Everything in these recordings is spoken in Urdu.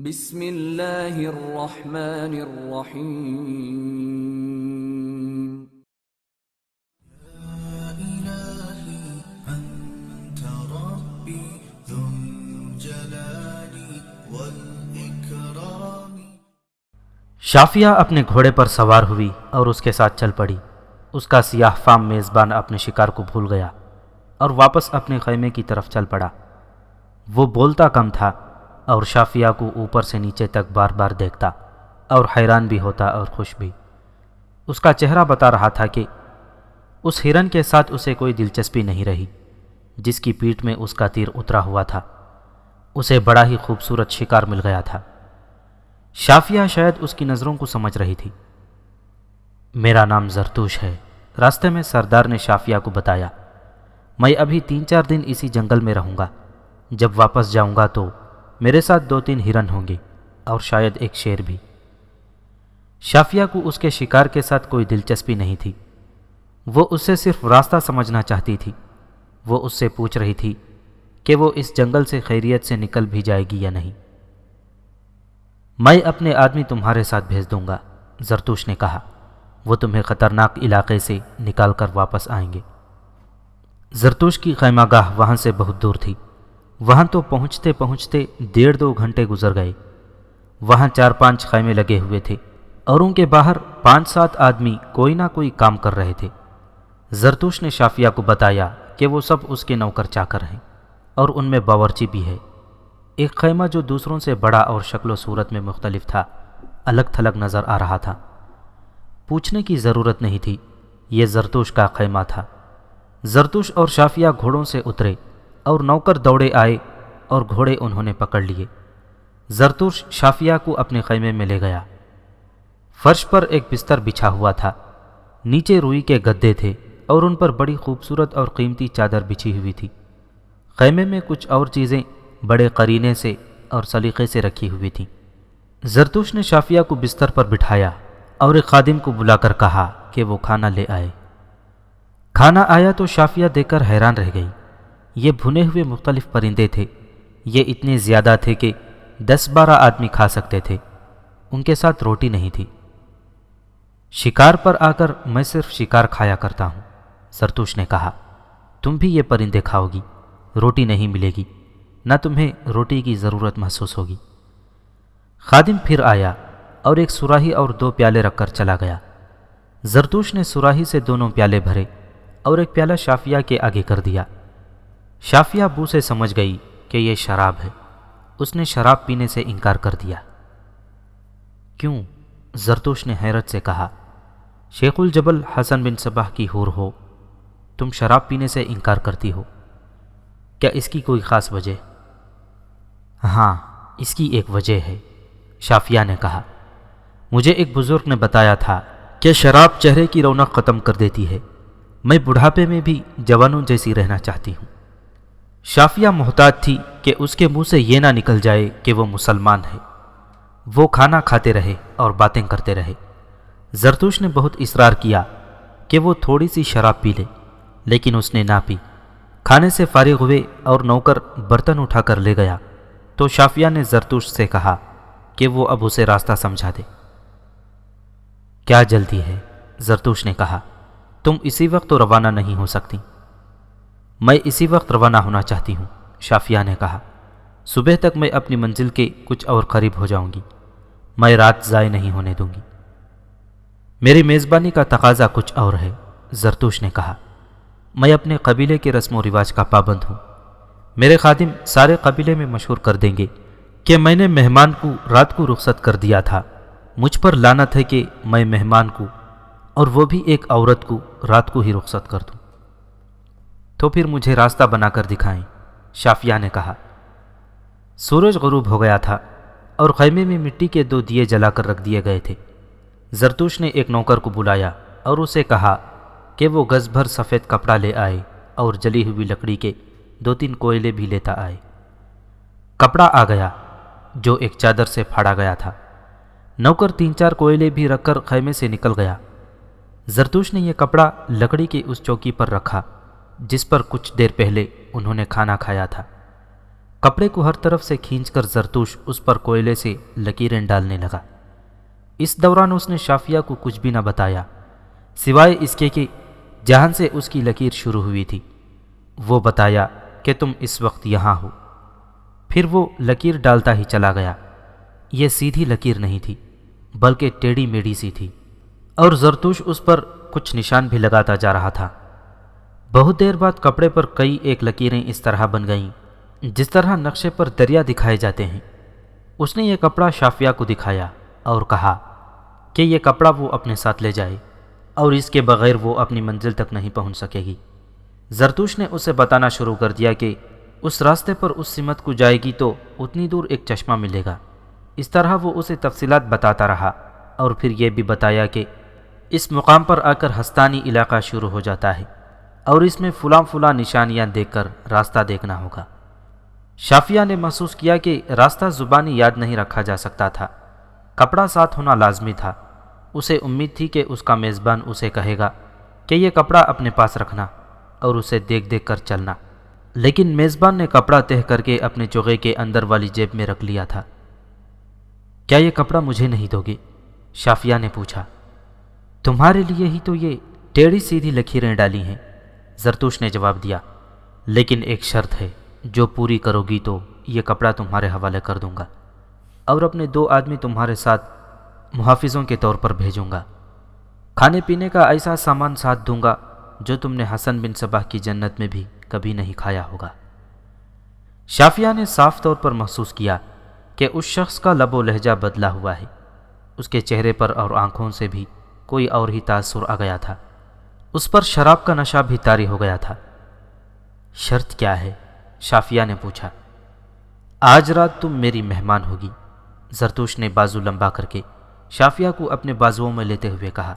بسم اللہ الرحمن الرحیم۔ شافیہ اپنے گھوڑے پر سوار ہوئی اور اس کے ساتھ چل پڑی۔ اس کا سیاہ فام میزبان اپنے شکار کو بھول گیا اور واپس اپنے خیمے کی طرف چل پڑا۔ وہ بولتا کم تھا اور شافیہ کو اوپر سے نیچے تک بار بار دیکھتا اور حیران بھی ہوتا اور خوش بھی۔ اس کا چہرہ بتا رہا تھا کہ اس ہرن کے ساتھ اسے کوئی دلچسپی نہیں رہی جس کی پیٹھ میں اس کا تیر اترا ہوا تھا۔ اسے بڑا ہی خوبصورت شکار مل گیا تھا۔ شافیہ شاید اس کی نظروں کو سمجھ رہی تھی۔ میرا نام زرتوش ہے، راستے میں سردار نے شافیہ کو بتایا۔ میں ابھی 3-4 دن اسی جنگل میں رہوں گا۔ جب واپس جاؤں گا تو میرے ساتھ 2-3 ہرن ہوں گے اور شاید ایک شیر بھی۔ شافیہ کو اس کے شکار کے ساتھ کوئی دلچسپی نہیں تھی۔ وہ اس سے صرف راستہ سمجھنا چاہتی تھی۔ وہ اس سے پوچھ رہی تھی کہ وہ اس جنگل سے خیریت سے نکل بھی جائے گی یا نہیں۔ میں اپنے آدمی تمہارے ساتھ بھیج دوں گا، زرتوش نے کہا۔ وہ تمہیں خطرناک علاقے سے نکال کر واپس آئیں گے۔ زرتوش کی خیمہ گاہ وہاں سے بہت دور تھی۔ وہاں تو پہنچتے پہنچتے 1.5-2 گھنٹے گزر گئے۔ وہاں 4-5 خیمے لگے ہوئے تھے اور ان کے باہر 5-7 آدمی کوئی نہ کوئی کام کر رہے تھے۔ زرتوش نے شافیہ کو بتایا کہ وہ سب اس کے نوکر چاکر ہیں اور ان میں باورچی بھی ہے۔ ایک خیمہ جو دوسروں سے بڑا اور شکل و صورت میں مختلف تھا الگ تھلگ نظر آ رہا تھا۔ پوچھنے کی ضرورت نہیں تھی، یہ زرتوش کا خیمہ تھا۔ زرتوش اور شافیہ گھوڑوں سے اترے اور نوکر دوڑے آئے اور گھوڑے انہوں نے پکڑ لیے۔ زرتوش شافیہ کو اپنے خیمے میں لے گیا۔ فرش پر ایک بستر بچھا ہوا تھا، نیچے روئی کے گدے تھے اور ان پر بڑی خوبصورت اور قیمتی چادر بچھی ہوئی تھی۔ خیمے میں کچھ اور چیزیں بڑے قرینے سے اور سلیقے سے رکھی ہوئی تھیں۔ زرتوش نے شافیہ کو بستر پر بٹھایا اور ایک خادم کو بلا کر کہا کہ وہ کھانا لے آئے۔ کھانا آیا تو شافیہ دیکھ کر حیران رہ گئی۔ یہ بھنے ہوئے مختلف پرندے تھے۔ یہ اتنے زیادہ تھے کہ 10-12 آدمی کھا سکتے تھے۔ ان کے ساتھ روٹی نہیں تھی۔ شکار پر آ کر میں صرف شکار کھایا کرتا ہوں، زرتوش نے کہا۔ تم بھی یہ پرندے کھاؤ گی، روٹی نہیں ملے گی، نہ تمہیں روٹی کی ضرورت محسوس ہوگی۔ خادم پھر آیا اور ایک سراہی اور 2 پیالے رکھ کر چلا گیا۔ زرتوش نے سراہی سے دونوں پیالے بھرے اور ایک پیالہ شافیہ کے آگے کر دیا۔ شافیہ بو سے سمجھ گئی کہ یہ شراب ہے۔ اس نے شراب پینے سے انکار کر دیا۔ کیوں؟ زرتوش نے حیرت سے کہا۔ شیخ الجبل حسن بن صباح کی حور ہو، تم شراب پینے سے انکار کرتی ہو؟ کیا اس کی کوئی خاص وجہ؟ ہاں، اس کی ایک وجہ ہے، شافیہ نے کہا۔ مجھے ایک بزرگ نے بتایا تھا کہ شراب چہرے کی رونق ختم کر دیتی ہے۔ میں بڑھاپے میں بھی جوانوں جیسی رہنا چاہتی ہوں۔ شافیہ محتاط تھی کہ اس کے منہ سے یہ نہ نکل جائے کہ وہ مسلمان ہے۔ وہ کھانا کھاتے رہے اور باتیں کرتے رہے۔ زرتوش نے بہت اصرار کیا کہ وہ تھوڑی سی شراب پی لے، لیکن اس نے نہ پی۔ کھانے سے فارغ ہوئے اور نوکر برتن اٹھا کر لے گیا تو شافیہ نے زرتوش سے کہا کہ وہ اب اسے راستہ سمجھا دے۔ کیا جلدی ہے؟ زرتوش نے کہا۔ تم اسی وقت تو روانہ نہیں ہو سکتی۔ میں اسی وقت روانہ ہونا چاہتی ہوں، شافیہ نے کہا۔ صبح تک میں اپنی منزل کے کچھ اور قریب ہو جاؤں گی۔ میں رات ضائع نہیں ہونے دوں گی۔ میری میزبانی کا تقاضا کچھ اور ہے، زرتوش نے کہا۔ میں اپنے قبیلے کے رسم و رواج کا پابند ہوں۔ میرے خادم سارے قبیلے میں مشہور کر دیں گے کہ میں نے مہمان کو رات کو رخصت کر دیا تھا۔ مجھ پر لعنت ہے کہ میں مہمان کو، اور وہ بھی ایک عورت کو، رات کو ہی رخصت کر دوں۔ تو پھر مجھے راستہ بنا کر دکھائیں، شافیہ نے کہا۔ سورج غروب ہو گیا تھا اور خیمے میں مٹی کے 2 دیے جلا کر رکھ دیے گئے تھے۔ زرتوش نے ایک نوکر کو بلایا اور اسے کہا کہ وہ گز بھر سفید کپڑا لے آئے اور جلی ہوئی لکڑی کے 2-3 کوئلے بھی لیتا آئے۔ کپڑا آ گیا جو ایک چادر سے پھاڑا گیا تھا۔ نوکر 3-4 کوئلے بھی رکھ کر خیمے سے نکل گیا۔ زرتوش نے یہ کپڑا لکڑی کی اس چوکی پر رکھا جس پر کچھ دیر پہلے انہوں نے کھانا کھایا تھا۔ کپڑے کو ہر طرف سے کھینچ کر زرتوش اس پر کوئلے سے لکیریں ڈالنے لگا۔ اس دوران اس نے شافیہ کو کچھ بھی نہ بتایا سوائے اس کے کہ جہاں سے اس کی لکیر شروع ہوئی تھی وہ بتایا کہ تم اس وقت یہاں ہو۔ پھر وہ لکیر ڈالتا ہی چلا گیا۔ یہ سیدھی لکیر نہیں تھی بلکہ ٹیڑھی میڑھی سی تھی، اور زرتوش اس پر کچھ نشان بھی لگاتا جا رہا تھا۔ بہت دیر بعد کپڑے پر کئی ایک لکیریں اس طرح بن گئیں جس طرح نقشے پر دریا دکھائے جاتے ہیں۔ اس نے یہ کپڑا شافیہ کو دکھایا اور کہا کہ یہ کپڑا وہ اپنے ساتھ لے جائے اور اس کے بغیر وہ اپنی منزل تک نہیں پہنچ سکے گی۔ زرتوش نے اسے بتانا شروع کر دیا کہ اس راستے پر اس سمت کو جائے گی تو اتنی دور ایک چشمہ ملے گا۔ اس طرح وہ اسے تفصیلات بتاتا رہا اور پھر یہ بھی بتایا کہ اس مقام پر آ کر ہستانی علاقہ شروع ہو جاتا ہے اور اس میں فلاں فلاں نشانیاں دیکھ کر راستہ دیکھنا ہوگا۔ شافیہ نے محسوس کیا کہ راستہ زبانی یاد نہیں رکھا جا سکتا تھا، کپڑا ساتھ ہونا لازمی تھا۔ اسے امید تھی کہ اس کا میزبان اسے کہے گا کہ یہ کپڑا اپنے پاس رکھنا اور اسے دیکھ دیکھ کر چلنا، لیکن میزبان نے کپڑا تہہ کر کے اپنے چوغے کے اندر والی جیب میں رکھ لیا تھا۔ کیا یہ کپڑا مجھے نہیں دو گے؟ شافیہ نے پوچھا۔ تمہارے لیے ہی تو یہ ٹیڑھی سیدھی لکیریں ڈالی ہیں، زرتوش نے جواب دیا، لیکن ایک شرط ہے، جو پوری کرو گی تو یہ کپڑا تمہارے حوالے کر دوں گا اور اپنے 2 آدمی تمہارے ساتھ محافظوں کے طور پر بھیجوں گا۔ کھانے پینے کا ایسا سامان ساتھ دوں گا جو تم نے حسن بن صباح کی جنت میں بھی کبھی نہیں کھایا ہوگا۔ شافیہ نے صاف طور پر محسوس کیا کہ اس شخص کا لب و لہجہ بدلا ہوا ہے۔ اس کے چہرے پر اور آنکھوں سے بھی کوئی اور ہی تاثر آ گیا تھا۔ اس پر شراب کا نشہ بھی طاری ہو گیا تھا۔ شرط کیا ہے؟ شافیہ نے پوچھا۔ آج رات تم میری مہمان ہوگی، زرتوش نے بازو لمبا کر کے شافیہ کو اپنے بازوؤں میں لیتے ہوئے کہا۔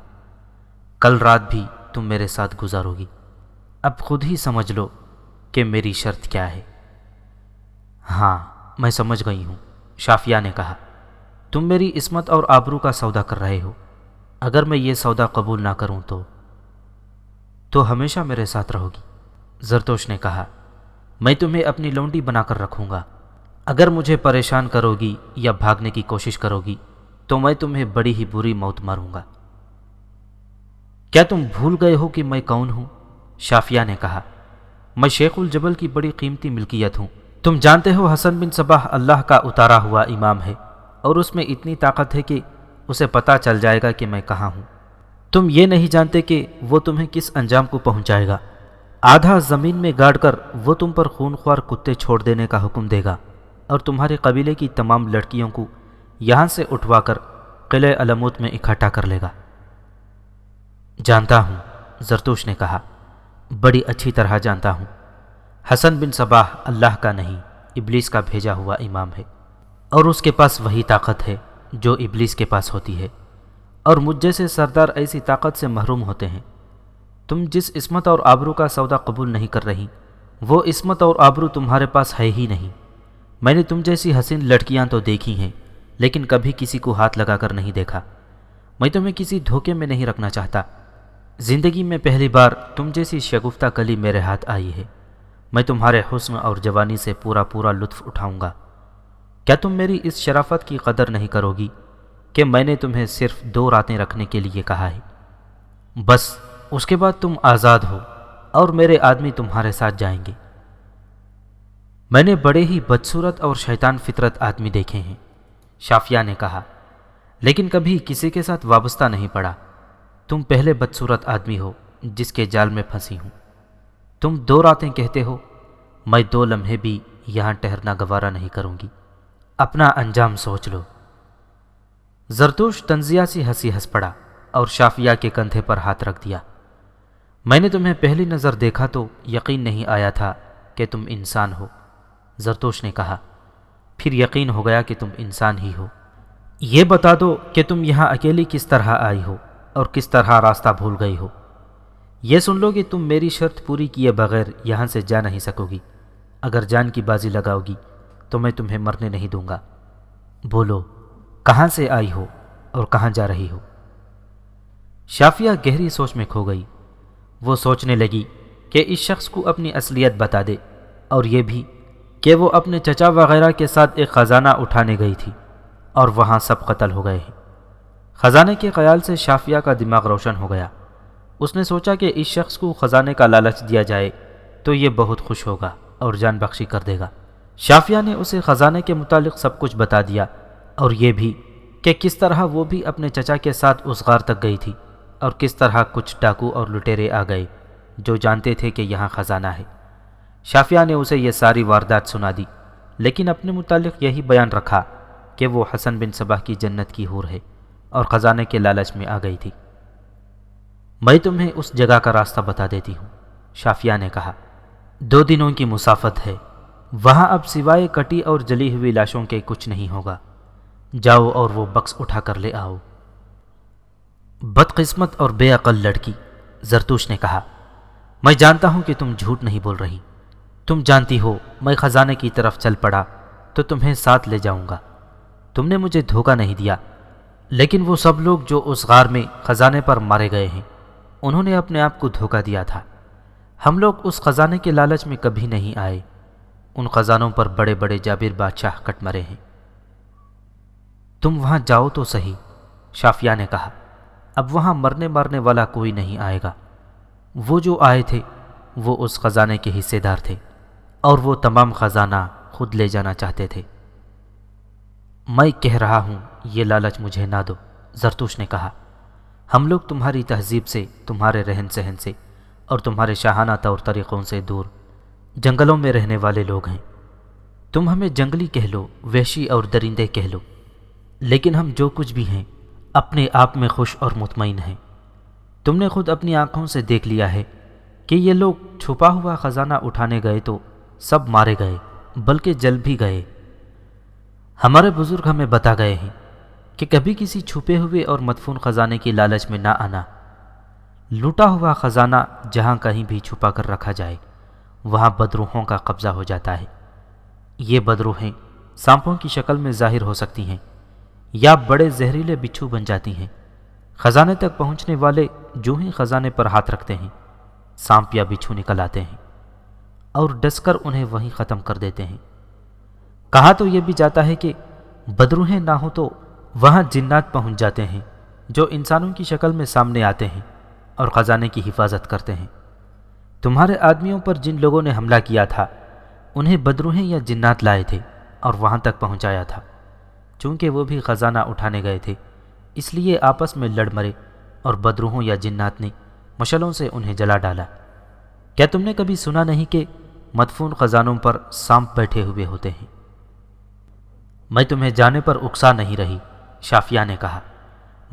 کل رات بھی تم میرے ساتھ گزارو گی۔ اب خود ہی سمجھ لو کہ میری شرط کیا ہے۔ ہاں میں سمجھ گئی ہوں، شافیہ نے کہا۔ تم میری عصمت اور آبرو کا سودا کر رہے ہو۔ اگر میں یہ سودا قبول نہ کروں تو ہمیشہ میرے ساتھ رہو گی، زرتوش نے کہا۔ میں تمہیں اپنی لونڈی بنا کر رکھوں گا۔ اگر مجھے پریشان کرو گی یا بھاگنے کی کوشش کرو گی تو میں تمہیں بڑی ہی بری موت ماروں گا۔ کیا تم بھول گئے ہو کہ میں کون ہوں؟ شافیہ نے کہا۔ میں شیخ الجبل کی بڑی قیمتی ملکیت ہوں۔ تم جانتے ہو حسن بن صباح اللہ کا اتارا ہوا امام ہے اور اس میں اتنی طاقت ہے کہ اسے پتہ چل جائے گا کہ میں کہاں ہوں۔ تم یہ نہیں جانتے کہ وہ تمہیں کس انجام کو پہنچائے گا۔ آدھا زمین میں گاڑ کر وہ تم پر خونخوار کتے چھوڑ دینے کا حکم دے گا اور تمہارے قبیلے کی تمام لڑکیوں کو یہاں سے اٹھوا کر قلعہ علموت میں اکٹھا کر لے گا۔ جانتا ہوں، زرتوش نے کہا، بڑی اچھی طرح جانتا ہوں۔ حسن بن صباح اللہ کا نہیں، ابلیس کا بھیجا ہوا امام ہے، اور اس کے پاس وہی طاقت ہے جو ابلیس کے پاس ہوتی ہے، اور مجھ جیسے سردار ایسی طاقت سے محروم ہوتے ہیں۔ تم جس عصمت اور آبرو کا سودا قبول نہیں کر رہی، وہ عصمت اور آبرو تمہارے پاس ہے ہی نہیں۔ میں نے تم جیسی حسین لڑکیاں تو دیکھی ہیں، لیکن کبھی کسی کو ہاتھ لگا کر نہیں دیکھا۔ میں تمہیں کسی دھوکے میں نہیں رکھنا چاہتا۔ زندگی میں پہلی بار تم جیسی شگفتہ کلی میرے ہاتھ آئی ہے۔ میں تمہارے حسن اور جوانی سے پورا لطف اٹھاؤں گا۔ کیا تم میری اس شرافت کی قدر نہیں کرو گی کہ میں نے تمہیں صرف 2 راتیں رکھنے کے لیے کہا ہے؟ بس اس کے بعد تم آزاد ہو اور میرے آدمی تمہارے ساتھ جائیں گے۔ میں نے بڑے ہی بدصورت اور شیطان فطرت آدمی دیکھے ہیں، شافیہ نے کہا، لیکن کبھی کسی کے ساتھ وابستہ نہیں پڑا۔ تم پہلے بدصورت آدمی ہو جس کے جال میں پھنسی ہوں۔ تم 2 راتیں کہتے ہو، میں 2 لمحے بھی یہاں ٹھہرنا گوارا نہیں کروں گی۔ اپنا انجام سوچ لو۔ زرتوش طنزیہ سی ہنس پڑا اور شافیہ کے کندھے پر ہاتھ رکھ دیا۔ میں نے تمہیں پہلی نظر دیکھا تو یقین نہیں آیا تھا کہ تم انسان ہو، زرتوش نے کہا۔ پھر یقین ہو گیا کہ تم انسان ہی ہو۔ یہ بتا دو کہ تم یہاں اکیلی کس طرح آئی ہو اور کس طرح راستہ بھول گئی ہو۔ یہ سن لو کہ تم میری شرط پوری کیے بغیر یہاں سے جا نہیں سکو گی۔ اگر جان کی بازی لگاؤ گی تو میں تمہیں مرنے نہیں دوں گا۔ بولو، کہاں سے آئی ہو اور کہاں جا رہی ہو؟ شافیہ گہری سوچ میں کھو گئی۔ وہ سوچنے لگی کہ اس شخص کو اپنی اصلیت بتا دے اور یہ بھی کہ وہ اپنے چچا وغیرہ کے ساتھ ایک خزانہ اٹھانے گئی تھی اور وہاں سب قتل ہو گئے ہیں۔ خزانے کے خیال سے شافیہ کا دماغ روشن ہو گیا۔ اس نے سوچا کہ اس شخص کو خزانے کا لالچ دیا جائے تو یہ بہت خوش ہوگا اور جان بخشی کر دے گا۔ شافیہ نے اسے خزانے کے متعلق سب کچھ بتا دیا، اور یہ بھی کہ کس طرح وہ بھی اپنے چچا کے ساتھ اس غار تک گئی تھی اور کس طرح کچھ ڈاکو اور لٹیرے آ گئے جو جانتے تھے کہ یہاں خزانہ ہے۔ شافیہ نے اسے یہ ساری واردات سنا دی، لیکن اپنے متعلق یہی بیان رکھا کہ وہ حسن بن صباح کی جنت کی حور ہے اور خزانے کے لالچ میں آ گئی تھی۔ میں تمہیں اس جگہ کا راستہ بتا دیتی ہوں، شافیہ نے کہا۔ 2 دنوں کی مسافت ہے، وہاں اب سوائے کٹی اور جلی ہوئی لاشوں کے کچھ نہیں ہوگا۔ جاؤ اور وہ بکس اٹھا کر لے آؤ۔ بدقسمت اور بے عقل لڑکی، زرتوش نے کہا، میں جانتا ہوں کہ تم جھوٹ نہیں بول رہی۔ تم جانتی ہو میں خزانے کی طرف چل پڑا تو تمہیں ساتھ لے جاؤں گا۔ تم نے مجھے دھوکہ نہیں دیا، لیکن وہ سب لوگ جو اس غار میں خزانے پر مارے گئے ہیں انہوں نے اپنے آپ کو دھوکہ دیا تھا۔ ہم لوگ اس خزانے کے لالچ میں کبھی نہیں آئے۔ ان خزانوں پر بڑے بڑے جابر بادشاہ کٹ مرے ہیں۔ تم وہاں جاؤ تو صحیح، شافیہ نے کہا۔ اب وہاں مرنے مارنے والا کوئی نہیں آئے گا۔ وہ جو آئے تھے وہ اس خزانے کے حصے دار تھے اور وہ تمام خزانہ خود لے جانا چاہتے تھے۔ میں کہہ رہا ہوں یہ لالچ مجھے نہ دو، زرتوش نے کہا۔ ہم لوگ تمہاری تہذیب سے، تمہارے رہن سہن سے اور تمہارے شاہانہ طور طریقوں سے دور جنگلوں میں رہنے والے لوگ ہیں۔ تم ہمیں جنگلی کہہ لو، وحشی اور درندے کہہ لو، لیکن ہم جو کچھ بھی ہیں اپنے آپ میں خوش اور مطمئن ہیں۔ تم نے خود اپنی آنکھوں سے دیکھ لیا ہے کہ یہ لوگ چھپا ہوا خزانہ اٹھانے گئے تو سب مارے گئے، بلکہ جل بھی گئے۔ ہمارے بزرگ ہمیں بتا گئے ہیں کہ کبھی کسی چھپے ہوئے اور مدفون خزانے کی لالچ میں نہ آنا۔ لوٹا ہوا خزانہ جہاں کہیں بھی چھپا کر رکھا جائے وہاں بدروحوں کا قبضہ ہو جاتا ہے۔ یہ بدروحیں سانپوں کی شکل میں ظاہر ہو سکتی ہیں یا بڑے زہریلے بچھو بن جاتی ہیں۔ خزانے تک پہنچنے والے جو ہی خزانے پر ہاتھ رکھتے ہیں سانپ یا بچھو نکل آتے ہیں اور ڈس کر انہیں وہیں ختم کر دیتے ہیں۔ کہا تو یہ بھی جاتا ہے کہ بدروحیں نہ ہوں تو وہاں جنات پہنچ جاتے ہیں جو انسانوں کی شکل میں سامنے آتے ہیں اور خزانے کی حفاظت کرتے ہیں۔ تمہارے آدمیوں پر جن لوگوں نے حملہ کیا تھا انہیں بدروحیں یا جنات لائے تھے اور وہاں تک پہنچایا تھا۔ چونکہ وہ بھی خزانہ اٹھانے گئے تھے اس لیے آپس میں لڑ مرے اور بدروحوں یا جنات نے مشلوں سے انہیں جلا ڈالا۔ کیا تم نے کبھی سنا نہیں کہ مدفون خزانوں پر سانپ بیٹھے ہوئے ہوتے ہیں؟ میں تمہیں جانے پر اکسا نہیں رہی، شافیہ نے کہا۔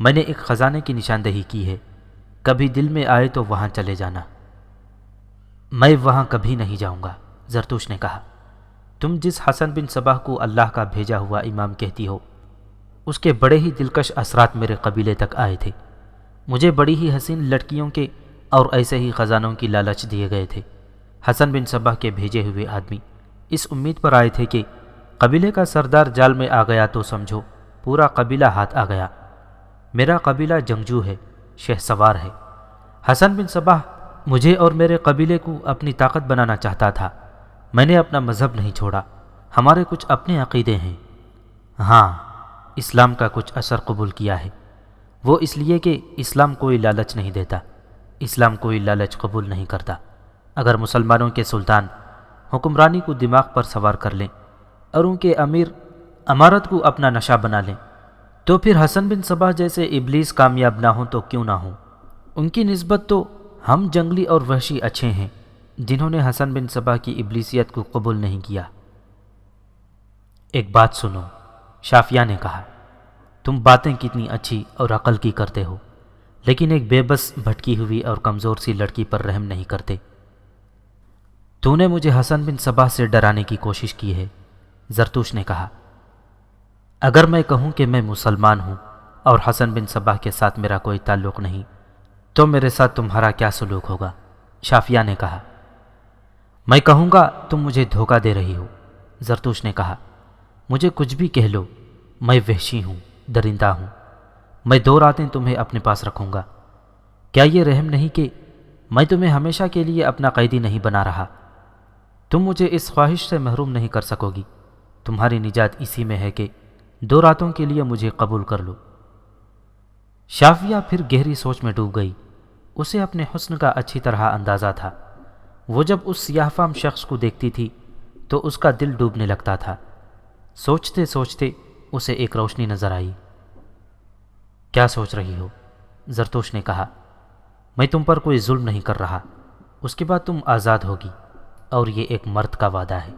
میں نے ایک خزانے کی نشاندہی کی ہے، کبھی دل میں آئے تو وہاں چلے جانا۔ میں وہاں کبھی نہیں جاؤں گا، زرتوش نے کہا۔ تم جس حسن بن صباح کو اللہ کا بھیجا ہوا امام کہتی ہو اس کے بڑے ہی دلکش اثرات میرے قبیلے تک آئے تھے۔ مجھے بڑی ہی حسین لڑکیوں کے اور ایسے ہی خزانوں کی لالچ دیے گئے تھے۔ حسن بن صباح کے بھیجے ہوئے آدمی اس امید پر آئے تھے کہ قبیلے کا سردار جال میں آ گیا تو سمجھو پورا قبیلہ ہاتھ آ گیا۔ میرا قبیلہ جنگجو ہے، شہ سوار ہے۔ حسن بن صباح مجھے اور میرے قبیلے کو اپنی طاقت بنانا چاہتا تھا۔ میں نے اپنا مذہب نہیں چھوڑا، ہمارے کچھ اپنے عقیدے ہیں۔ ہاں، اسلام کا کچھ اثر قبول کیا ہے، وہ اس لیے کہ اسلام کوئی لالچ نہیں دیتا، اسلام کوئی لالچ قبول نہیں کرتا۔ اگر مسلمانوں کے سلطان حکمرانی کو دماغ پر سوار کر لیں اور ان کے امیر امارت کو اپنا نشہ بنا لیں تو پھر حسن بن صباح جیسے ابلیس کامیاب نہ ہوں تو کیوں نہ ہوں؟ ان کی نسبت تو ہم جنگلی اور وحشی اچھے ہیں جنہوں نے حسن بن صباح کی ابلیسیت کو قبول نہیں کیا۔ ایک بات سنو، شافیہ نے کہا، تم باتیں کتنی اچھی اور عقل کی کرتے ہو لیکن ایک بے بس بھٹکی ہوئی اور کمزور سی لڑکی پر رحم نہیں کرتے۔ تو نے مجھے حسن بن صباح سے ڈرانے کی کوشش کی ہے، زرتوش نے کہا۔ اگر میں کہوں کہ میں مسلمان ہوں اور حسن بن صباح کے ساتھ میرا کوئی تعلق نہیں تو میرے ساتھ تمہارا کیا سلوک ہوگا؟ شافیہ نے کہا۔ میں کہوں گا تم مجھے دھوکہ دے رہی ہو، زرتوش نے کہا۔ مجھے کچھ بھی کہہ لو، میں وحشی ہوں، درندہ ہوں۔ میں 2 راتیں تمہیں اپنے پاس رکھوں گا۔ کیا یہ رحم نہیں کہ میں تمہیں ہمیشہ کے لیے اپنا قیدی نہیں بنا رہا؟ تم مجھے اس خواہش سے محروم نہیں کر سکو گی، تمہاری نجات اسی میں ہے کہ 2 راتوں کے لیے مجھے قبول کر لو۔ شافیہ پھر گہری سوچ میں ڈوب گئی۔ اسے اپنے حسن کا اچھی طرح اندازہ تھا۔ وہ جب اس سیاہ فام شخص کو دیکھتی تھی تو اس کا دل ڈوبنے لگتا تھا۔ سوچتے سوچتے اسے ایک روشنی نظر آئی۔ کیا سوچ رہی ہو؟ زرتوش نے کہا۔ میں تم پر کوئی ظلم نہیں کر رہا، اس کے بعد تم آزاد ہوگی، اور یہ ایک مرد کا وعدہ ہے۔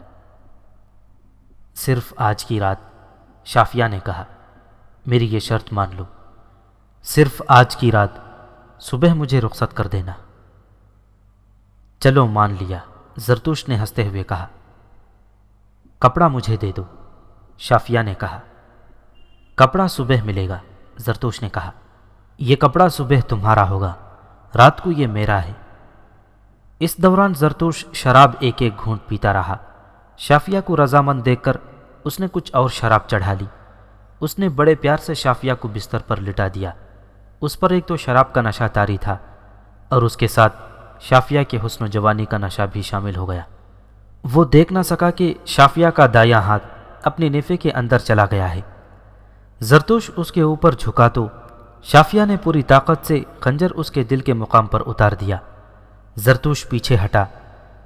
صرف آج کی رات، شافیہ نے کہا، میری یہ شرط مان لو، صرف آج کی رات، صبح مجھے رخصت کر دینا۔ چلو مان لیا، زرتوش نے ہنستے ہوئے کہا۔ کپڑا مجھے دے دو، شافیہ نے کہا۔ کپڑا صبح ملے گا، زرتوش نے کہا۔ یہ کپڑا صبح تمہارا ہوگا، رات کو یہ میرا ہے۔ اس دوران زرتوش شراب ایک ایک گھونٹ پیتا رہا۔ شافیہ کو رضامند دیکھ کر اس نے کچھ اور شراب چڑھا لی۔ اس نے بڑے پیار سے شافیہ کو بستر پر لٹا دیا۔ اس پر ایک تو شراب کا نشہ طاری تھا، اور اس کے ساتھ شافیہ کے حسن و جوانی کا نشہ بھی شامل ہو گیا۔ وہ دیکھ نہ سکا کہ شافیہ کا دایاں ہاتھ اپنے نیفے کے اندر چلا گیا ہے۔ زرتوش اس کے اوپر جھکا تو شافیہ نے پوری طاقت سے خنجر اس کے دل کے مقام پر اتار دیا۔ زرتوش پیچھے ہٹا۔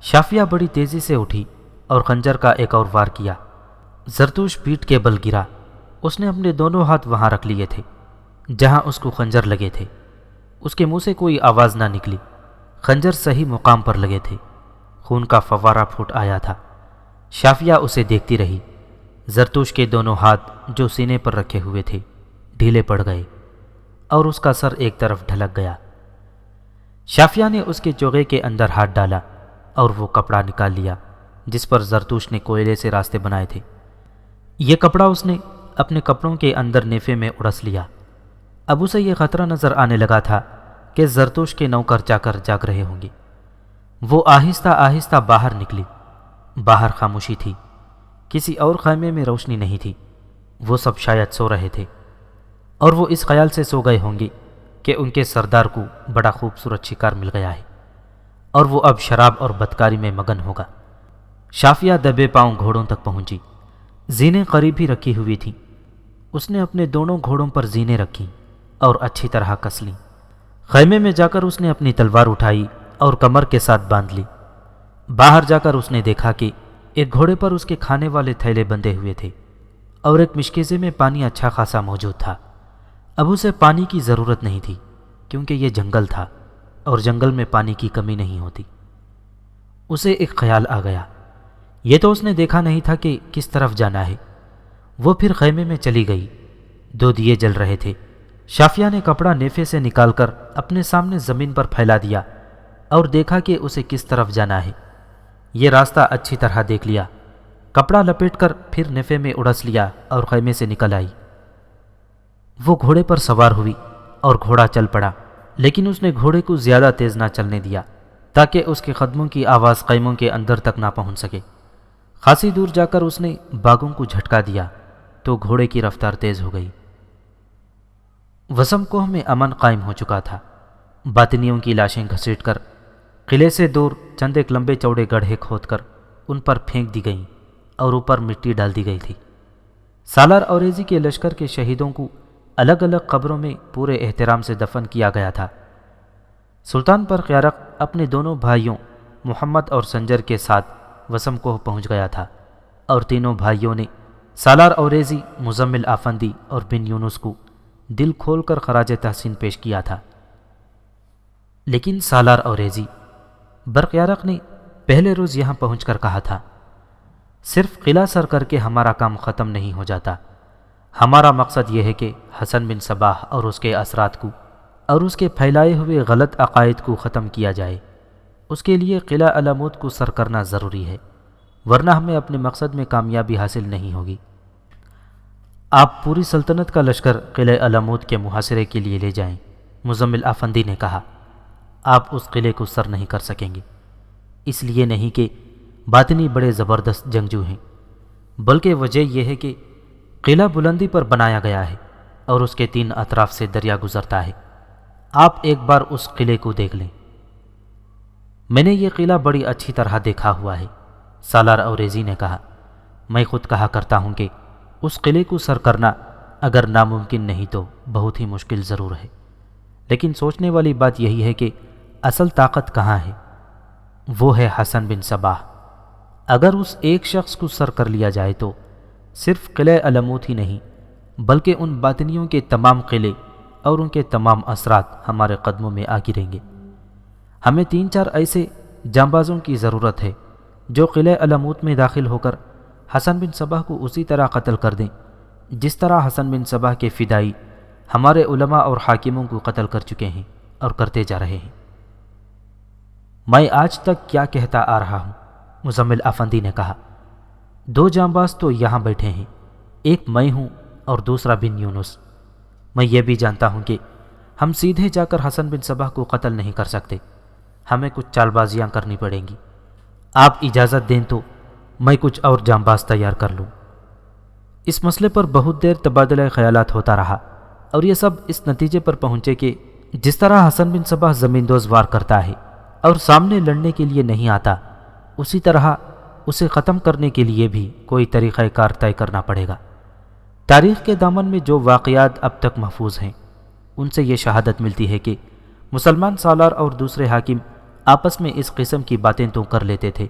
شافیہ بڑی تیزی سے اٹھی اور خنجر کا ایک اور وار کیا۔ زرتوش پیٹھ کے بل گرا۔ اس نے اپنے دونوں ہاتھ وہاں رکھ لیے تھے جہاں اس کو خنجر لگے تھے۔ اس کے منہ سے کوئی آواز نہ نکلی۔ خنجر صحیح مقام پر لگے تھے۔ خون کا فوارہ پھوٹ آیا تھا۔ شافیہ اسے دیکھتی رہی۔ زرتوش کے دونوں ہاتھ جو سینے پر رکھے ہوئے تھے ڈھیلے پڑ گئے اور اس کا سر ایک طرف ڈھلک گیا۔ شافیہ نے اس کے چوغے کے اندر ہاتھ ڈالا اور وہ کپڑا نکال لیا جس پر زرتوش نے کوئلے سے راستے بنائے تھے۔ یہ کپڑا اس نے اپنے کپڑوں کے اندر نیفے میں اڑس لیا۔ اب اسے یہ خطرہ نظر آنے لگا تھا کہ زرتوش کے نوکر چاکر جاگ رہے ہوں گے۔ وہ آہستہ آہستہ باہر نکلی۔ باہر خاموشی تھی۔ کسی اور خیمے میں روشنی نہیں تھی۔ وہ سب شاید سو رہے تھے، اور وہ اس خیال سے سو گئے ہوں گے کہ ان کے سردار کو بڑا خوبصورت شکار مل گیا ہے اور وہ اب شراب اور بدکاری میں مگن ہوگا۔ شافیہ دبے پاؤں گھوڑوں تک پہنچی۔ زینیں قریب ہی رکھی ہوئی تھیں۔ اس نے اپنے دونوں گھوڑوں پر زینیں رکھیں اور اچھی طرح کس لیں۔ خیمے میں جا کر اس نے اپنی تلوار اٹھائی اور کمر کے ساتھ باندھ لی۔ باہر جا کر اس نے دیکھا کہ ایک گھوڑے پر اس کے کھانے والے تھیلے بندھے ہوئے تھے اور ایک مشکیزے میں پانی اچھا خاصا موجود تھا۔ اب اسے پانی کی ضرورت نہیں تھی کیونکہ یہ جنگل تھا اور جنگل میں پانی کی کمی نہیں ہوتی۔ اسے ایک خیال آ گیا۔ یہ تو اس نے دیکھا نہیں تھا کہ کس طرف جانا ہے۔ وہ پھر خیمے میں چلی گئی۔ 2 دیے جل رہے تھے۔ شافیہ نے کپڑا نیفے سے نکال کر اپنے سامنے زمین پر پھیلا دیا اور دیکھا کہ اسے کس طرف جانا ہے۔ یہ راستہ اچھی طرح دیکھ لیا۔ کپڑا لپیٹ کر پھر نیفے میں اڑس لیا اور خیمے سے نکل آئی۔ وہ گھوڑے پر سوار ہوئی اور گھوڑا چل پڑا، لیکن اس نے گھوڑے کو زیادہ تیز نہ چلنے دیا تاکہ اس کے قدموں کی آواز خیموں کے اندر تک نہ پہنچ سکے۔ خاصی دور جا کر اس نے باغوں کو جھٹکا دیا تو گھوڑے کی رفتار تیز ہو گئی۔ وسم کوہ میں امن قائم ہو چکا تھا۔ باطنیوں کی لاشیں گھسیٹ کر قلعے سے دور چند ایک لمبے چوڑے گڑھے کھود کر ان پر پھینک دی گئیں اور اوپر مٹی ڈال دی گئی تھی۔ سالار اوریزی کے لشکر کے شہیدوں کو الگ الگ قبروں میں پورے احترام سے دفن کیا گیا تھا۔ سلطان برقیارق اپنے دونوں بھائیوں محمد اور سنجر کے ساتھ وسم کوہ پہنچ گیا تھا، اور تینوں بھائیوں نے سالار اوریزی، مزمل آفندی اور بن یونس کو دل کھول کر خراج تحسین پیش کیا تھا۔ لیکن سالار اوریزی، برقیارق نے پہلے روز یہاں پہنچ کر کہا تھا، صرف قلعہ سر کر کے ہمارا کام ختم نہیں ہو جاتا۔ ہمارا مقصد یہ ہے کہ حسن بن صباح اور اس کے اثرات کو اور اس کے پھیلائے ہوئے غلط عقائد کو ختم کیا جائے۔ اس کے لیے قلعہ علمود کو سر کرنا ضروری ہے، ورنہ ہمیں اپنے مقصد میں کامیابی حاصل نہیں ہوگی۔ آپ پوری سلطنت کا لشکر قلعہ علمود کے محاصرے کے لیے لے جائیں، مزمل آفندی نے کہا۔ آپ اس قلعے کو سر نہیں کر سکیں گے، اس لیے نہیں کہ باطنی بڑے زبردست جنگجو ہیں، بلکہ وجہ یہ ہے کہ قلعہ بلندی پر بنایا گیا ہے اور اس کے 3 اطراف سے دریا گزرتا ہے۔ آپ ایک بار اس قلعے کو دیکھ لیں۔ میں نے یہ قلعہ بڑی اچھی طرح دیکھا ہوا ہے۔ سالار اوریزی نے کہا، میں خود کہا کرتا ہوں کہ اس قلعے کو سر کرنا اگر ناممکن نہیں تو بہت ہی مشکل ضرور ہے، لیکن سوچنے والی بات یہی ہے کہ اصل طاقت کہاں ہے؟ وہ ہے حسن بن صباح۔ اگر اس ایک شخص کو سر کر لیا جائے تو صرف قلعہ علموت ہی نہیں بلکہ ان باطنیوں کے تمام قلعے اور ان کے تمام اثرات ہمارے قدموں میں آ گریں گے۔ ہمیں 3-4 ایسے جانبازوں کی ضرورت ہے جو قلعہ علموت میں داخل ہو کر حسن بن صباح کو اسی طرح قتل کر دیں جس طرح حسن بن صباح کے فدائی ہمارے علماء اور حاکموں کو قتل کر چکے ہیں اور کرتے جا رہے ہیں۔ میں آج تک کیا کہتا آ رہا ہوں، مزمل افندی نے کہا۔ 2 جانباز تو یہاں بیٹھے ہیں، ایک میں ہوں اور دوسرا بن یونس۔ میں یہ بھی جانتا ہوں کہ ہم سیدھے جا کر حسن بن صباح کو قتل نہیں کر سکتے، ہمیں کچھ چال بازیاں کرنی پڑیں گی۔ آپ اجازت دیں تو میں کچھ اور جانباز تیار کر لوں۔ اس مسئلے پر بہت دیر تبادلہ خیالات ہوتا رہا اور یہ سب اس نتیجے پر پہنچے کہ جس طرح حسن بن صباح زمین دوز وار کرتا ہے اور سامنے لڑنے کے لیے نہیں آتا، اسی طرح اسے ختم کرنے کے لیے بھی کوئی طریقہ کار طے کرنا پڑے گا۔ تاریخ کے دامن میں جو واقعات اب تک محفوظ ہیں ان سے یہ شہادت ملتی ہے کہ مسلمان سالار اور دوسرے حاکم آپس میں اس قسم کی باتیں تو کر لیتے تھے،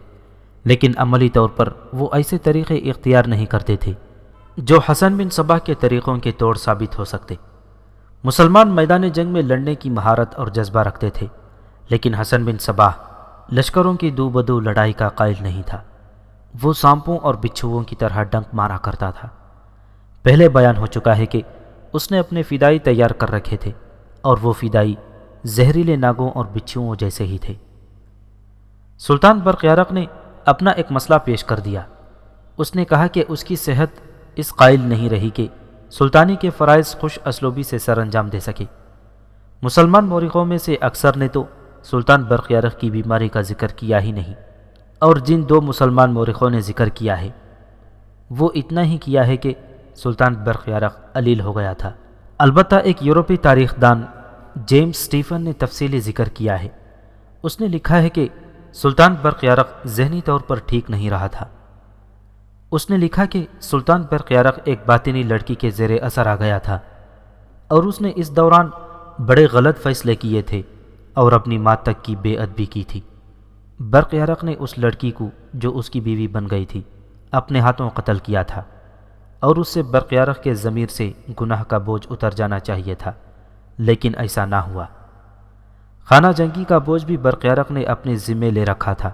لیکن عملی طور پر وہ ایسے طریقے اختیار نہیں کرتے تھے جو حسن بن صباح کے طریقوں کے توڑ ثابت ہو سکتے۔ مسلمان میدان جنگ میں لڑنے کی مہارت اور جذبہ رکھتے تھے، لیکن حسن بن صباح لشکروں کی دو بدو لڑائی کا قائل نہیں تھا۔ وہ سانپوں اور بچھوؤں کی طرح ڈنک مارا کرتا تھا۔ پہلے بیان ہو چکا ہے کہ اس نے اپنے فدائی تیار کر رکھے تھے اور وہ فدائی زہریلے ناگوں اور بچھوؤں جیسے ہی تھے۔ سلطان برقیارق نے اپنا ایک مسئلہ پیش کر دیا۔ اس نے کہا کہ اس کی صحت اس قائل نہیں رہی کہ سلطانی کے فرائض خوش اسلوبی سے سر انجام دے سکے۔ مسلمان مورخوں میں سے اکثر نے تو سلطان برقیارق کی بیماری کا ذکر کیا ہی نہیں، اور جن 2 مسلمان مورخوں نے ذکر کیا ہے وہ اتنا ہی کیا ہے کہ سلطان برقیارق علیل ہو گیا تھا۔ البتہ ایک یورپی تاریخ دان جیمز سٹیفن نے تفصیلی ذکر کیا ہے۔ اس نے لکھا ہے کہ سلطان برقیارق ذہنی طور پر ٹھیک نہیں رہا تھا۔ اس نے لکھا کہ سلطان برقیارق ایک باطنی لڑکی کے زیر اثر آ گیا تھا اور اس نے اس دوران بڑے غلط فیصلے کیے تھے اور اپنی ماں تک کی بے ادبی کی تھی۔ برقیارق نے اس لڑکی کو جو اس کی بیوی بن گئی تھی اپنے ہاتھوں قتل کیا تھا، اور اس سے برقیارق کے ضمیر سے گناہ کا بوجھ اتر جانا چاہیے تھا، لیکن ایسا نہ ہوا۔ خانہ جنگی کا بوجھ بھی برقیارق نے اپنے ذمے لے رکھا تھا۔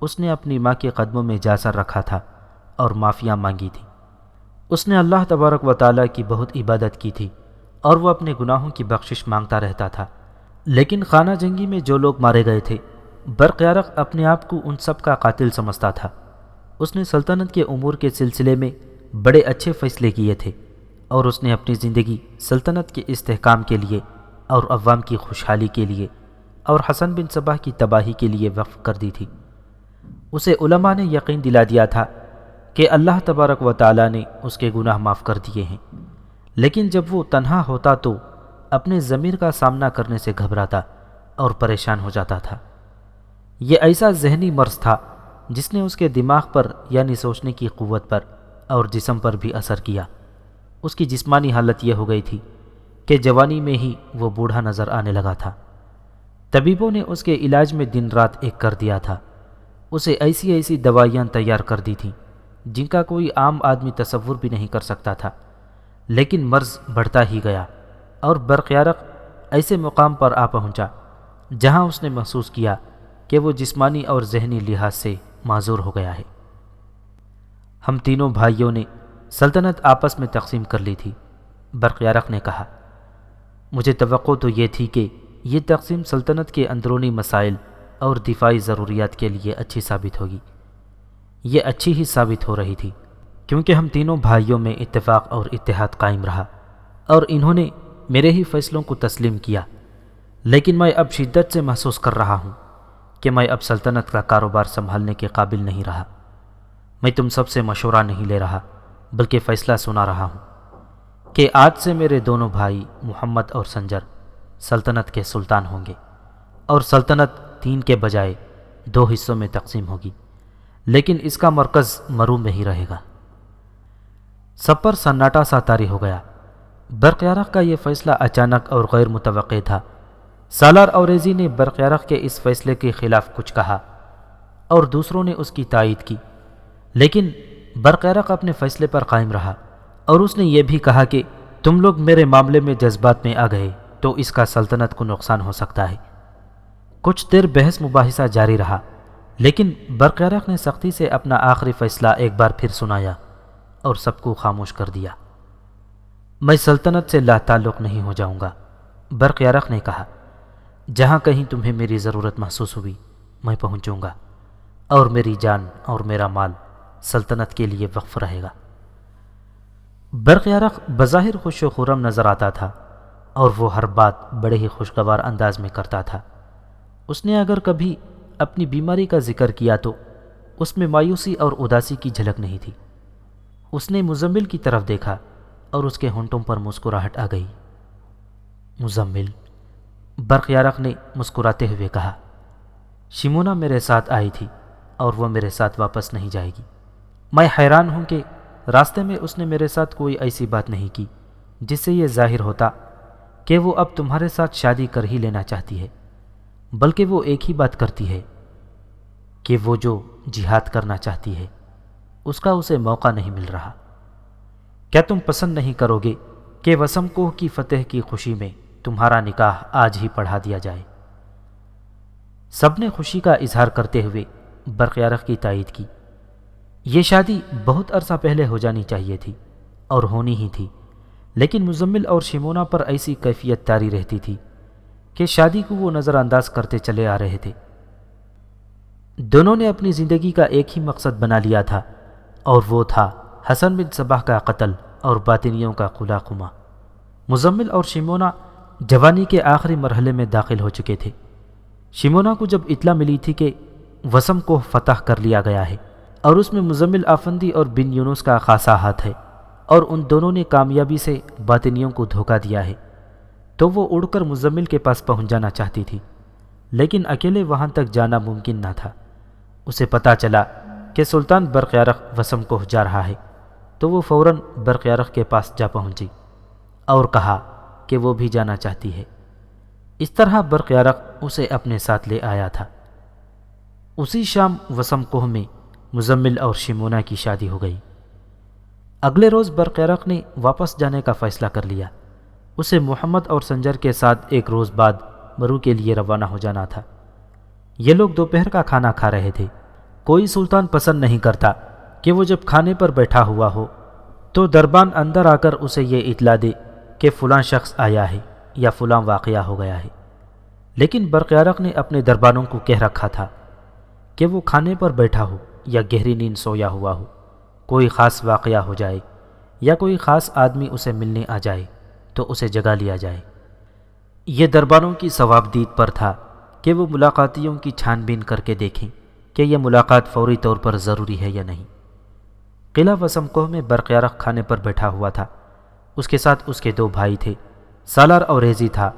اس نے اپنی ماں کے قدموں میں جا سر رکھا تھا اور معافیاں مانگی تھی۔ اس نے اللہ تبارک و تعالیٰ کی بہت عبادت کی تھی اور وہ اپنے گناہوں کی بخشش مانگتا رہتا تھا۔ لیکن خانہ جنگی میں جو لوگ مارے گئے تھے، برقیارق اپنے آپ کو ان سب کا قاتل سمجھتا تھا۔ اس نے سلطنت کے امور کے سلسلے میں بڑے اچھے فیصلے کیے تھے اور اس نے اپنی زندگی سلطنت کے استحکام کے لیے اور عوام کی خوشحالی کے لیے اور حسن بن صباح کی تباہی کے لیے وقف کر دی تھی۔ اسے علماء نے یقین دلا دیا تھا کہ اللہ تبارک و تعالیٰ نے اس کے گناہ معاف کر دیے ہیں، لیکن جب وہ تنہا ہوتا تو اپنے ضمیر کا سامنا کرنے سے گھبراتا اور پریشان ہو جاتا تھا۔ یہ ایسا ذہنی مرض تھا جس نے اس کے دماغ پر یعنی سوچنے کی قوت پر اور جسم پر بھی اثر کیا۔ اس کی جسمانی حالت یہ ہو گئی تھی کہ جوانی میں ہی وہ بوڑھا نظر آنے لگا تھا۔ طبیبوں نے اس کے علاج میں دن رات ایک کر دیا تھا۔ اسے ایسی ایسی دوائیاں تیار کر دی تھیں جن کا کوئی عام آدمی تصور بھی نہیں کر سکتا تھا، لیکن مرض بڑھتا ہی گیا اور برقیارق ایسے مقام پر آ پہنچا جہاں اس نے محسوس کیا کہ وہ جسمانی اور ذہنی لحاظ سے معذور ہو گیا ہے۔ ہم تینوں بھائیوں نے سلطنت آپس میں تقسیم کر لی تھی، برقیارق نے کہا۔ مجھے توقع تو یہ تھی کہ یہ تقسیم سلطنت کے اندرونی مسائل اور دفاعی ضروریات کے لیے اچھی ثابت ہوگی۔ یہ اچھی ہی ثابت ہو رہی تھی کیونکہ ہم تینوں بھائیوں میں اتفاق اور اتحاد قائم رہا اور انہوں نے میرے ہی فیصلوں کو تسلیم کیا۔ لیکن میں اب شدت سے محسوس کر رہا ہوں کہ میں اب سلطنت کا کاروبار سنبھالنے کے قابل نہیں رہا۔ میں تم سب سے مشورہ نہیں لے رہا بلکہ فیصلہ سنا رہا ہوں کہ آج سے میرے دونوں بھائی محمد اور سنجر سلطنت کے سلطان ہوں گے اور سلطنت 3 کے بجائے 2 حصوں میں تقسیم ہوگی، لیکن اس کا مرکز مرو میں ہی رہے گا۔ سب پر سناٹا سا طاری ہو گیا۔ برقیارق کا یہ فیصلہ اچانک اور غیر متوقع تھا۔ سالار اوریزی نے برقیارق کے اس فیصلے کے خلاف کچھ کہا اور دوسروں نے اس کی تائید کی، لیکن برقیارق اپنے فیصلے پر قائم رہا اور اس نے یہ بھی کہا کہ تم لوگ میرے معاملے میں جذبات میں آ گئے تو اس کا سلطنت کو نقصان ہو سکتا ہے۔ کچھ دیر بحث مباحثہ جاری رہا، لیکن برقیارق نے سختی سے اپنا آخری فیصلہ ایک بار پھر سنایا اور سب کو خاموش کر دیا۔ میں سلطنت سے لا تعلق نہیں ہو جاؤں گا، برقیارق نے کہا۔ جہاں کہیں تمہیں میری ضرورت محسوس ہوئی میں پہنچوں گا، اور میری جان اور میرا مال سلطنت کے لیے وقف رہے گا۔ برقیارق بظاہر خوش و خرم نظر آتا تھا اور وہ ہر بات بڑے ہی خوشگوار انداز میں کرتا تھا۔ اس نے اگر کبھی اپنی بیماری کا ذکر کیا تو اس میں مایوسی اور اداسی کی جھلک نہیں تھی۔ اس نے مزمل کی طرف دیکھا اور اس کے ہونٹوں پر مسکراہٹ آ گئی۔ مزمل، برقیارق نے مسکراتے ہوئے کہا، شمونا میرے ساتھ آئی تھی اور وہ میرے ساتھ واپس نہیں جائے گی۔ میں حیران ہوں کہ راستے میں اس نے میرے ساتھ کوئی ایسی بات نہیں کی جس سے یہ ظاہر ہوتا کہ وہ اب تمہارے ساتھ شادی کر ہی لینا چاہتی ہے، بلکہ وہ ایک ہی بات کرتی ہے کہ وہ جو جہاد کرنا چاہتی ہے اس کا اسے موقع نہیں مل رہا۔ کیا تم پسند نہیں کرو گے کہ وسم کوہ کی فتح کی خوشی میں تمہارا نکاح آج ہی پڑھا دیا جائے؟ سب نے خوشی کا اظہار کرتے ہوئے برقیارق کی تائید کی۔ یہ شادی بہت عرصہ پہلے ہو جانی چاہیے تھی اور ہونی ہی تھی، لیکن مزمل اور شمونا پر ایسی کیفیت طاری رہتی تھی کہ شادی کو وہ نظر انداز کرتے چلے آ رہے تھے۔ دونوں نے اپنی زندگی کا ایک ہی مقصد بنا لیا تھا اور وہ تھا حسن بن صباح کا قتل اور باطنیوں کا قلع قمع۔ مزمل اور شمونا جوانی کے آخری مرحلے میں داخل ہو چکے تھے۔ شمونا کو جب اطلاع ملی تھی کہ وسم کو فتح کر لیا گیا ہے اور اس میں مزمل آفندی اور بن یونس کا خاصا ہاتھ ہے اور ان دونوں نے کامیابی سے باطنیوں کو دھوکہ دیا ہے، تو وہ اڑ کر مزمل کے پاس پہنچ جانا چاہتی تھی، لیکن اکیلے وہاں تک جانا ممکن نہ تھا۔ اسے پتہ چلا کہ سلطان برقیارق وسم کوہ جا رہا ہے تو وہ فوراً برقیارق کے پاس جا پہنچی اور کہا کہ وہ بھی جانا چاہتی ہے۔ اس طرح برقیارق اسے اپنے ساتھ لے آیا تھا۔ اسی شام وسم کوہ میں مزمل اور شمونا کی شادی ہو گئی۔ اگلے روز برقیارق نے واپس جانے کا فیصلہ کر لیا۔ اسے محمد اور سنجر کے ساتھ ایک روز بعد مرو کے لیے روانہ ہو جانا تھا۔ یہ لوگ دوپہر کا کھانا کھا رہے تھے۔ کوئی سلطان پسند نہیں کرتا کہ وہ جب کھانے پر بیٹھا ہوا ہو تو دربان اندر آ کر اسے یہ اطلاع دے کہ فلاں شخص آیا ہے یا فلاں واقعہ ہو گیا ہے، لیکن برقیارق نے اپنے دربانوں کو کہہ رکھا تھا کہ وہ کھانے پر بیٹھا ہو یا گہری نیند سویا ہوا ہو، کوئی خاص واقعہ ہو جائے یا کوئی خاص آدمی اسے ملنے آ جائے تو اسے جگا لیا جائے۔ یہ دربانوں کی ثوابدید پر تھا کہ وہ ملاقاتیوں کی چھان بین کر کے دیکھیں کہ یہ ملاقات فوری طور پر ضروری ہے یا نہیں۔ قلعہ وسم کوہ میں برقیارق کھانے پر بیٹھا ہوا تھا۔ اس کے ساتھ اس کے دو بھائی تھے، سالار اوریزی تھا،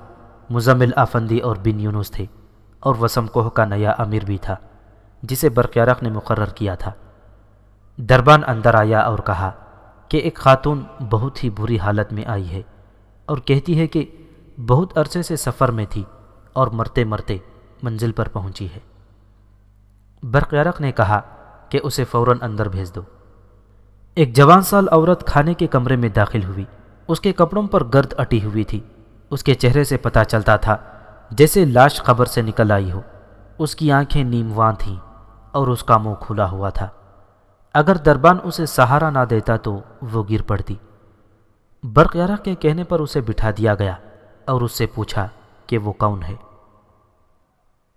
مزمل آفندی اور بن یونس تھے، اور وسم کوہ کا نیا امیر بھی تھا جسے برقیارق نے مقرر کیا تھا۔ دربان اندر آیا اور کہا کہ ایک خاتون بہت ہی بری حالت میں آئی ہے اور کہتی ہے کہ بہت عرصے سے سفر میں تھی اور مرتے مرتے منزل پر پہنچی ہے۔ برقیارق نے کہا کہ اسے فوراً اندر بھیج دو۔ ایک جوان سال عورت کھانے کے کمرے میں داخل ہوئی۔ اس کے کپڑوں پر گرد اٹی ہوئی تھی۔ اس کے چہرے سے پتہ چلتا تھا جیسے لاش قبر سے نکل آئی ہو۔ اس کی آنکھیں نیمواں تھیں اور اس کا منہ کھلا ہوا تھا۔ اگر دربان اسے سہارا نہ دیتا تو وہ گر پڑتی۔ برقیارق کے کہنے پر اسے بٹھا دیا گیا اور اس سے پوچھا کہ وہ کون ہے۔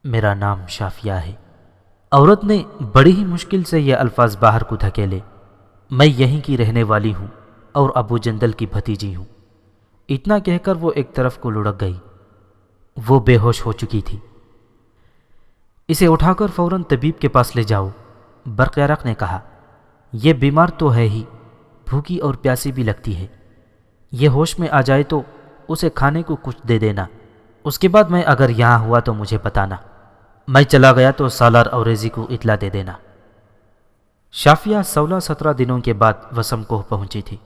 میرا نام شافیہ ہے۔ عورت نے بڑی ہی مشکل سے یہ الفاظ باہر کو دھکیلے۔ میں یہیں کی رہنے والی ہوں اور ابو جندل کی بھتیجی ہوں۔ اتنا کہہ کر وہ ایک طرف کو لڑک گئی۔ وہ بے ہوش ہو چکی تھی۔ اسے اٹھا کر فوراً طبیب کے پاس لے جاؤ، برقیارق نے کہا۔ یہ بیمار تو ہے ہی، بھوکی اور پیاسی بھی لگتی ہے۔ یہ ہوش میں آ جائے تو اسے کھانے کو کچھ دے دینا، اس کے بعد میں اگر یہاں ہوا تو مجھے بتانا۔ میں چلا گیا تو سالار اوریزی کو اطلاع دے دینا۔ شافیہ 16-17 دنوں کے بعد وسم کوہ پہنچی تھی۔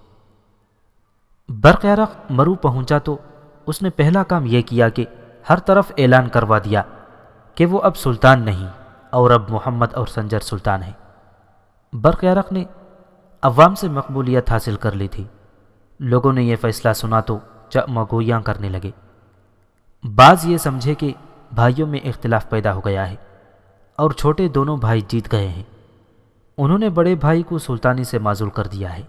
برق یرق مرو پہنچا تو اس نے پہلا کام یہ کیا کہ ہر طرف اعلان کروا دیا کہ وہ اب سلطان نہیں اور اب محمد اور سنجر سلطان ہیں۔ برق یرق نے عوام سے مقبولیت حاصل کر لی تھی۔ لوگوں نے یہ فیصلہ سنا تو چمگویاں کرنے لگے۔ بعض یہ سمجھے کہ بھائیوں میں اختلاف پیدا ہو گیا ہے اور چھوٹے دونوں بھائی جیت گئے ہیں۔ انہوں نے بڑے بھائی کو سلطانی سے معزول کر دیا ہے۔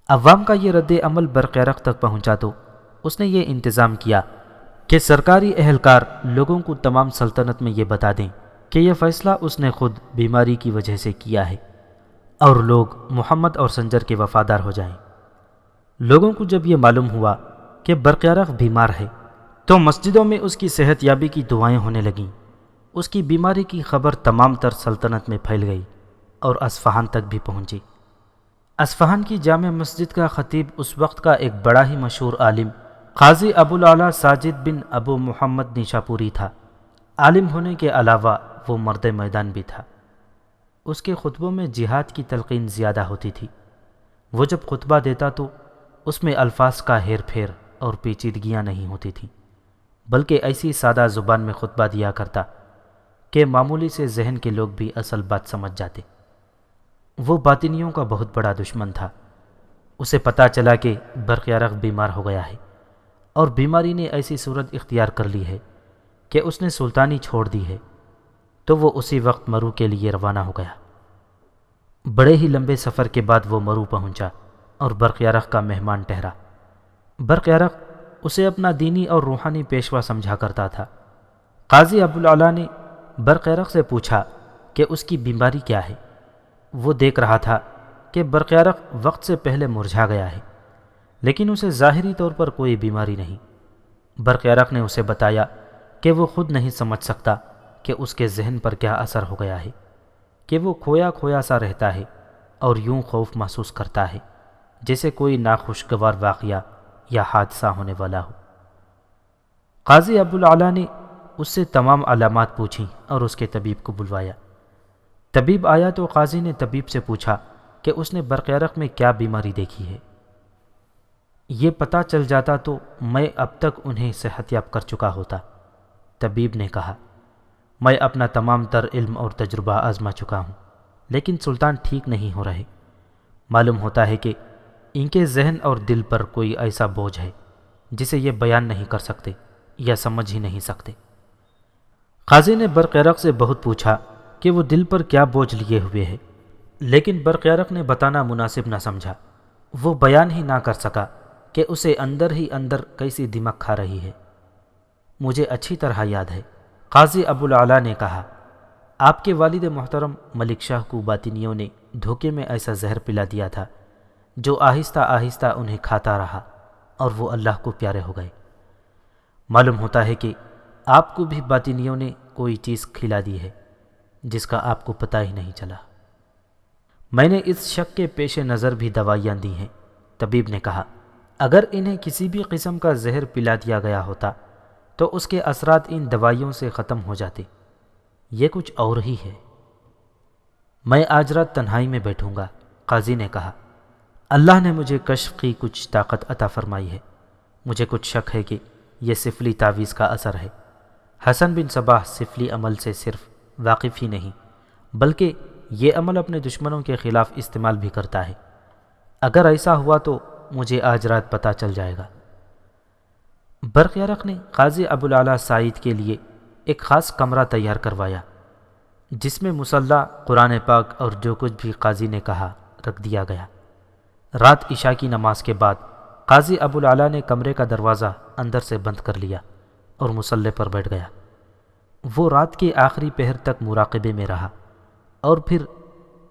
عوام کا یہ رد عمل برق یرق تک پہنچا تو اس نے یہ انتظام کیا کہ سرکاری اہلکار لوگوں کو تمام سلطنت میں یہ بتا دیں کہ یہ فیصلہ اس نے خود بیماری کی وجہ سے کیا ہے اور لوگ محمد اور سنجر کے وفادار ہو جائیں۔ لوگوں کو جب یہ معلوم ہوا کہ برق یرق بیمار ہے تو مسجدوں میں اس کی صحت یابی کی دعائیں ہونے لگیں۔ اس کی بیماری کی خبر تمام تر سلطنت میں پھیل گئی اور اصفہان تک بھی پہنچی۔ اصفہان کی جامع مسجد کا خطیب اس وقت کا ایک بڑا ہی مشہور عالم قاضی ابو الاعلیٰ ساجد بن ابو محمد نیشاپوری تھا۔ عالم ہونے کے علاوہ وہ مرد میدان بھی تھا۔ اس کے خطبوں میں جہاد کی تلقین زیادہ ہوتی تھی۔ وہ جب خطبہ دیتا تو اس میں الفاظ کا ہیر پھیر اور پیچیدگیاں نہیں ہوتی تھیں، بلکہ ایسی سادہ زبان میں خطبہ دیا کرتا کہ معمولی سے ذہن کے لوگ بھی اصل بات سمجھ جاتے۔ وہ باطنیوں کا بہت بڑا دشمن تھا۔ اسے پتہ چلا کہ برق یرق بیمار ہو گیا ہے اور بیماری نے ایسی صورت اختیار کر لی ہے کہ اس نے سلطانی چھوڑ دی ہے، تو وہ اسی وقت مرو کے لیے روانہ ہو گیا۔ بڑے ہی لمبے سفر کے بعد وہ مرو پہنچا اور برق یرق کا مہمان ٹھہرا۔ برق یرق اسے اپنا دینی اور روحانی پیشوا سمجھا کرتا تھا۔ قاضی ابو الاعلیٰ نے برق یرق سے پوچھا کہ اس کی بیماری کیا ہے۔ وہ دیکھ رہا تھا کہ برق یرق وقت سے پہلے مرجھا گیا ہے، لیکن اسے ظاہری طور پر کوئی بیماری نہیں۔ برق یرق نے اسے بتایا کہ وہ خود نہیں سمجھ سکتا کہ اس کے ذہن پر کیا اثر ہو گیا ہے، کہ وہ کھویا کھویا سا رہتا ہے اور یوں خوف محسوس کرتا ہے جیسے کوئی ناخوشگوار واقعہ یا حادثہ ہونے والا ہو۔ قاضی ابو الاعلیٰ نے اس سے تمام علامات پوچھیں اور اس کے طبیب کو بلوایا۔ طبیب آیا تو قاضی نے طبیب سے پوچھا کہ اس نے برق یرق میں کیا بیماری دیکھی ہے۔ یہ پتہ چل جاتا تو میں اب تک انہیں صحت یاب کر چکا ہوتا۔ طبیب نے کہا، میں اپنا تمام تر علم اور تجربہ آزما چکا ہوں، لیکن سلطان ٹھیک نہیں ہو رہے۔ معلوم ہوتا ہے کہ ان کے ذہن اور دل پر کوئی ایسا بوجھ ہے جسے یہ بیان نہیں کر سکتے یا سمجھ ہی نہیں سکتے۔ قاضی نے برق یرق سے بہت پوچھا کہ وہ دل پر کیا بوجھ لیے ہوئے ہے، لیکن برق یرق نے بتانا مناسب نہ سمجھا۔ وہ بیان ہی نہ کر سکا کہ اسے اندر ہی اندر کیسی دماغ کھا رہی ہے۔ مجھے اچھی طرح یاد ہے، قاضی ابو الاعلیٰ نے کہا، آپ کے والد محترم ملک شاہ کو باطنیوں نے دھوکے میں ایسا زہر پلا دیا تھا جو آہستہ آہستہ انہیں کھاتا رہا اور وہ اللہ کو پیارے ہو گئے۔ معلوم ہوتا ہے کہ آپ کو بھی باطنیوں نے کوئی چیز کھلا دی ہے جس کا آپ کو پتہ ہی نہیں چلا۔ میں نے اس شک کے پیش نظر بھی دوائیاں دی ہیں۔ طبیب نے کہا، اگر انہیں کسی بھی قسم کا زہر پلا دیا گیا ہوتا تو اس کے اثرات ان دوائیوں سے ختم ہو جاتے۔ یہ کچھ اور ہی ہے۔ میں آج رات تنہائی میں بیٹھوں گا، قاضی نے کہا۔ اللہ نے مجھے کشف کی کچھ طاقت عطا فرمائی ہے۔ مجھے کچھ شک ہے کہ یہ سفلی تعویذ کا اثر ہے۔ حسن بن صباح سفلی عمل سے صرف واقف ہی نہیں بلکہ یہ عمل اپنے دشمنوں کے خلاف استعمال بھی کرتا ہے۔ اگر ایسا ہوا تو مجھے آج رات پتہ چل جائے گا۔ برق یرق نے قاضی ابو الاعلیٰ سعید کے لیے ایک خاص کمرہ تیار کروایا جس میں مصلی، قرآن پاک اور جو کچھ بھی قاضی نے کہا رکھ دیا گیا۔ رات عشاء کی نماز کے بعد قاضی ابو الاعلیٰ نے کمرے کا دروازہ اندر سے بند کر لیا اور مصلی پر بیٹھ گیا۔ وہ رات کے آخری پہر تک مراقبے میں رہا اور پھر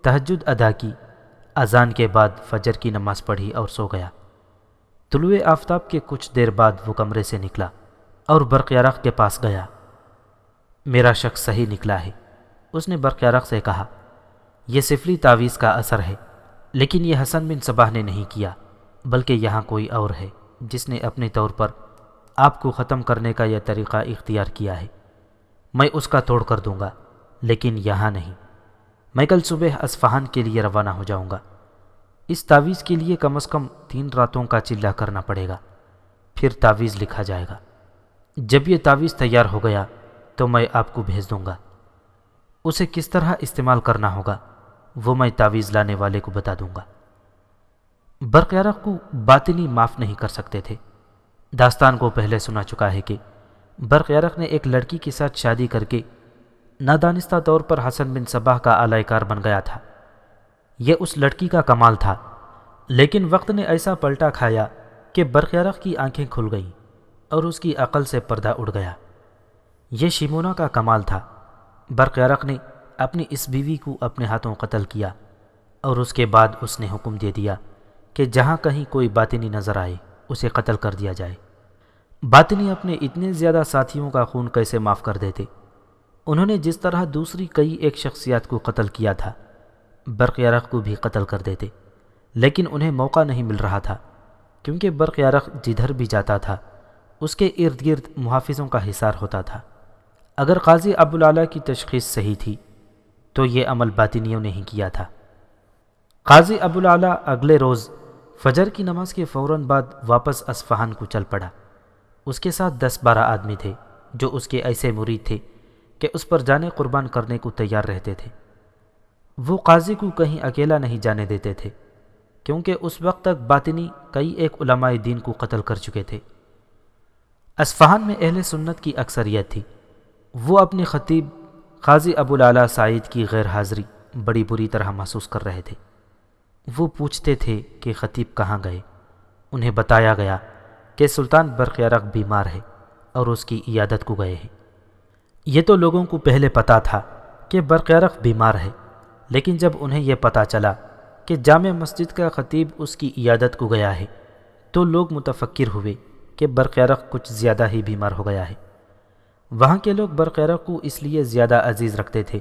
تہجد ادا کی، اذان کے بعد فجر کی نماز پڑھی اور سو گیا۔ طلوع آفتاب کے کچھ دیر بعد وہ کمرے سے نکلا اور برق یرق کے پاس گیا۔ میرا شک صحیح نکلا ہے، اس نے برق یرق سے کہا۔ یہ سفلی تعویذ کا اثر ہے، لیکن یہ حسن بن صباح نے نہیں کیا، بلکہ یہاں کوئی اور ہے جس نے اپنے طور پر آپ کو ختم کرنے کا یہ طریقہ اختیار کیا ہے۔ میں اس کا توڑ کر دوں گا، لیکن یہاں نہیں۔ میں کل صبح اصفہان کے لیے روانہ ہو جاؤں گا۔ اس تعویذ کے لیے کم از کم 3 راتوں کا چلہ کرنا پڑے گا، پھر تعویذ لکھا جائے گا۔ جب یہ تعویذ تیار ہو گیا تو میں آپ کو بھیج دوں گا۔ اسے کس طرح استعمال کرنا ہوگا وہ میں تعویذ لانے والے کو بتا دوں گا۔ برق یارق کو باطنی معاف نہیں کر سکتے تھے۔ داستان کو پہلے سنا چکا ہے کہ برق یارق نے ایک لڑکی کے ساتھ شادی کر کے نادانستہ طور پر حسن بن صباح کا اعلی کار بن گیا تھا۔ یہ اس لڑکی کا کمال تھا، لیکن وقت نے ایسا پلٹا کھایا کہ برق یارق کی آنکھیں کھل گئیں اور اس کی عقل سے پردہ اڑ گیا۔ یہ شیمونہ کا کمال تھا۔ برق یارق نے اپنی اس بیوی کو اپنے ہاتھوں قتل کیا، اور اس کے بعد اس نے حکم دے دیا کہ جہاں کہیں کوئی باطنی نظر آئے اسے قتل کر دیا جائے۔ باطنی اپنے اتنے زیادہ ساتھیوں کا خون کیسے معاف کر دیتے؟ انہوں نے جس طرح دوسری کئی ایک شخصیات کو قتل کیا تھا، برق یارق کو بھی قتل کر دیتے، لیکن انہیں موقع نہیں مل رہا تھا، کیونکہ برق یارق جدھر بھی جاتا تھا اس کے ارد گرد محافظوں کا حصار ہوتا تھا۔ اگر قاضی ابوالعلا کی تشخیص صحیح تھی تو یہ عمل باطنیوں نے ہی کیا تھا۔ قاضی ابوالعلا اگلے روز فجر کی نماز کے فوراً بعد واپس اصفہان کو چل پڑا۔ اس کے ساتھ 10-12 آدمی تھے جو اس کے ایسے مرید تھے کہ اس پر جانے قربان کرنے کو تیار رہتے تھے۔ وہ قاضی کو کہیں اکیلا نہیں جانے دیتے تھے، کیونکہ اس وقت تک باطنی کئی ایک علماء دین کو قتل کر چکے تھے۔ اصفہان میں اہل سنت کی اکثریت تھی۔ وہ اپنے خطیب قاضی ابوالعلا سعید کی غیر حاضری بڑی بری طرح محسوس کر رہے تھے۔ وہ پوچھتے تھے کہ خطیب کہاں گئے؟ انہیں بتایا گیا کہ سلطان برق یارق بیمار ہے اور اس کی عیادت کو گئے ہیں۔ یہ تو لوگوں کو پہلے پتا تھا کہ برق یارق بیمار ہے، لیکن جب انہیں یہ پتا چلا کہ جامع مسجد کا خطیب اس کی عیادت کو گیا ہے تو لوگ متفکر ہوئے کہ برق یارق کچھ زیادہ ہی بیمار ہو گیا ہے۔ وہاں کے لوگ برق یارق کو اس لیے زیادہ عزیز رکھتے تھے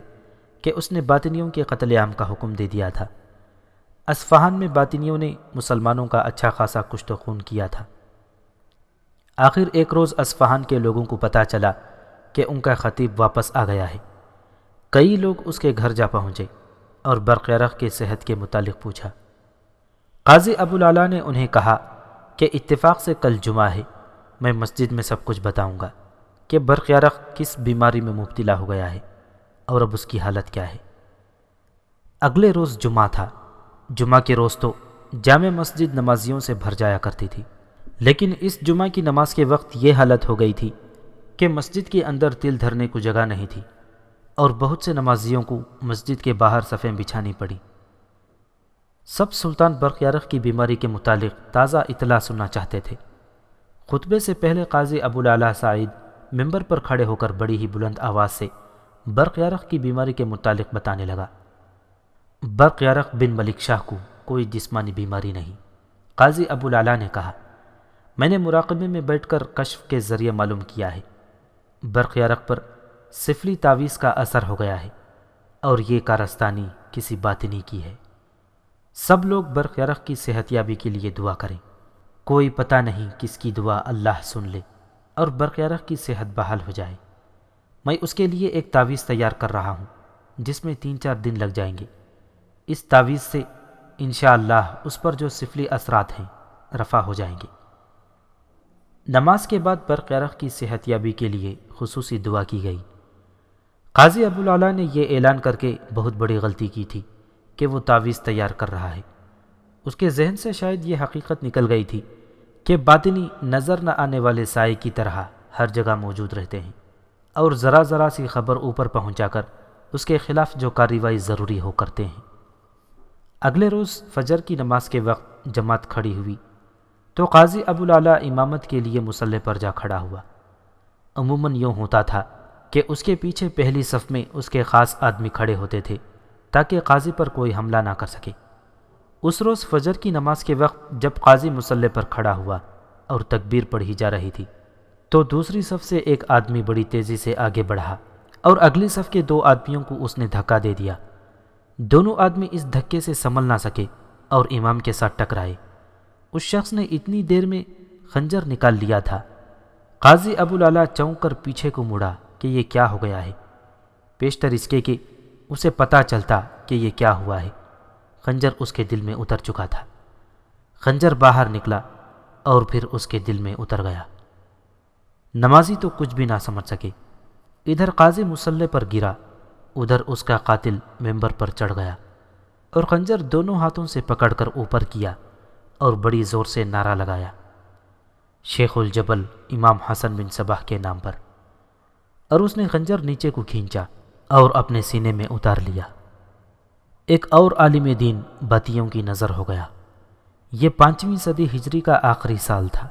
کہ اس نے باطنیوں کے قتل عام کا حکم دے دیا تھا۔ اصفہان میں باطنیوں نے مسلمانوں کا اچھا خاصا کشت و خون کیا تھا۔ آخر ایک روز اصفہان کے لوگوں کو پتہ چلا کہ ان کا خطیب واپس آ گیا ہے۔ کئی لوگ اس کے گھر جا پہنچے اور برق یارق کے صحت کے متعلق پوچھا۔ قاضی ابوالعلا نے انہیں کہا کہ اتفاق سے کل جمعہ ہے، میں مسجد میں سب کچھ بتاؤں گا کہ برق یارق کس بیماری میں مبتلا ہو گیا ہے اور اب اس کی حالت کیا ہے۔ اگلے روز جمعہ تھا۔ جمعہ کے روز تو جامع مسجد نمازیوں سے بھر جایا کرتی تھی، لیکن اس جمعہ کی نماز کے وقت یہ حالت ہو گئی تھی کہ مسجد کے اندر تل دھرنے کو جگہ نہیں تھی، اور بہت سے نمازیوں کو مسجد کے باہر صفیں بچھانی پڑی۔ سب سلطان برق یارق کی بیماری کے متعلق تازہ اطلاع سننا چاہتے تھے۔ خطبے سے پہلے قاضی ابوالعلا سعید ممبر پر کھڑے ہو کر بڑی ہی بلند آواز سے برق یارق کی بیماری کے متعلق بتانے لگا۔ برق یارق بن ملک شاہ کو کوئی جسمانی بیماری نہیں، قاضی ابوالعلا نے کہا۔ میں نے مراقبے میں بیٹھ کر کشف کے ذریعے معلوم کیا ہے، برق یارق پر سفلی تعویذ کا اثر ہو گیا ہے، اور یہ کارستانی کسی باطنی کی ہے۔ سب لوگ برق یارق کی صحت یابی کے لیے دعا کریں۔ کوئی پتہ نہیں کس کی دعا اللہ سن لے اور برق یارق کی صحت بحال ہو جائے۔ میں اس کے لیے ایک تعویذ تیار کر رہا ہوں جس میں 3-4 دن لگ جائیں گے۔ اس تعویذ سے انشاءاللہ اس پر جو سفلی اثرات ہیں رفع ہو جائیں گے۔ نماز کے بعد برق یارق کی صحت یابی کے لیے خصوصی دعا کی گئی۔ قاضی ابوالعلا نے یہ اعلان کر کے بہت بڑی غلطی کی تھی کہ وہ تعویذ تیار کر رہا ہے۔ اس کے ذہن سے شاید یہ حقیقت نکل گئی تھی کہ باطنی نظر نہ آنے والے سائے کی طرح ہر جگہ موجود رہتے ہیں، اور ذرا ذرا سی خبر اوپر پہنچا کر اس کے خلاف جو کارروائی ضروری ہو کرتے ہیں۔ اگلے روز فجر کی نماز کے وقت جماعت کھڑی ہوئی تو قاضی ابوالعلا امامت کے لیے مصلی پر جا کھڑا ہوا۔ عموماً یوں ہوتا تھا کہ اس کے پیچھے پہلی صف میں اس کے خاص آدمی کھڑے ہوتے تھے تاکہ قاضی پر کوئی حملہ نہ کر سکے۔ اس روز فجر کی نماز کے وقت جب قاضی مصلی پر کھڑا ہوا اور تکبیر پڑھی جا رہی تھی تو دوسری صف سے ایک آدمی بڑی تیزی سے آگے بڑھا اور اگلی صف کے 2 آدمیوں کو اس نے دھکا دے دیا۔ دونوں آدمی اس دھکے سے سنبھل نہ سکے اور امام کے ساتھ ٹکرائے۔ اس شخص نے اتنی دیر میں خنجر نکال لیا تھا۔ قاضی ابوالعلا چونک کر پیچھے کو مڑا کہ یہ کیا ہو گیا ہے۔ پیشتر اس کے کہ اسے پتہ چلتا کہ یہ کیا ہوا ہے۔ خنجر اس کے دل میں اتر چکا تھا۔ خنجر باہر نکلا اور پھر اس کے دل میں اتر گیا۔ نمازی تو کچھ بھی نہ سمجھ سکے۔ ادھر قاضی مصلی پر گرا، ادھر اس کا قاتل ممبر پر چڑھ گیا اور خنجر دونوں ہاتھوں سے پکڑ کر اوپر کیا اور بڑی زور سے نعرہ لگایا، شیخ الجبل امام حسن بن صباح کے نام پر، اور اس نے خنجر نیچے کو کھینچا اور اپنے سینے میں اتار لیا۔ ایک اور عالم دین باتیوں کی نظر ہو گیا۔ یہ 5ویں صدی ہجری کا آخری سال تھا۔